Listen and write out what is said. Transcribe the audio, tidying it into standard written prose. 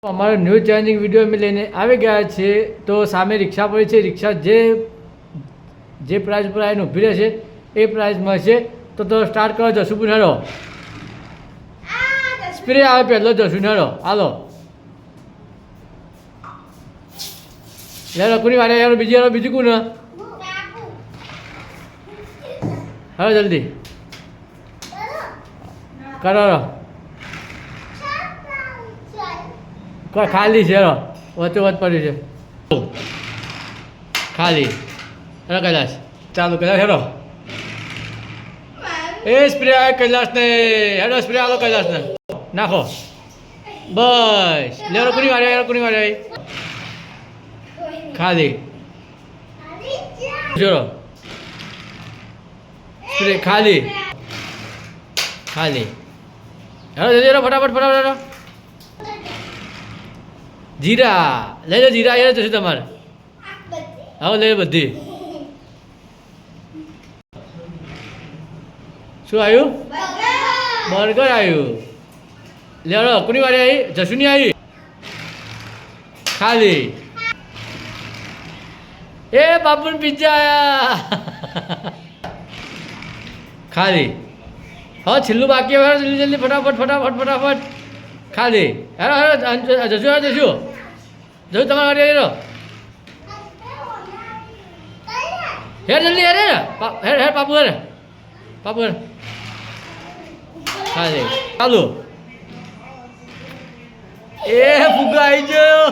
અમારો news challenging video અમે લઈને આવી ગયા છીએ. તો સામે રિક્ષા પડી છે. રિક્ષા જે પ્રાઇઝ પર આવીને ઊભી રહેશે એ પ્રાઇઝ મળશે. તો સ્ટાર્ટ કરો જશું હેડો. સ્પ્રે આવે પહેલો જશું હેડો હાલો. યાર કોની વારે યાર બીજું કોણ હવે જલ્દી કરો કોઈ ખાલી છે વચ્ચે વચ પડ્યું છે ખાલી. હેલો કૈલાસ ચાલુ કૈલાસ હેડો. એ સ્પ્રે આવે કૈલાસને હેડો સ્પ્રે આલો કૈલાસને નાખો બસ. લેરો કોની વારે યાર કોની વારે ખાલી જોડો સ્પ્રે ખાલી હેડો જલ્દી હેડો ફટાફટ હેડો. જીરા લઈ લો જીરા અહીંયા જશે તમારે. હવે લઈ લો બધી. શું આવ્યું? બર્ગર આવ્યું. લેડો કોની વારી આવી? જશુની આવી ખાલી. એ બાપુને પિઝા આયા ખાલી. હવે છેલ્લું બાકી હવે જલ્દી ફટાફટ ખાલી. હેરો જશું તમારા ગાડી હેરો હેર જલ્દી હેર પાપુ હેર ખાલી ચાલુ. એ ફુગા આવી ગયો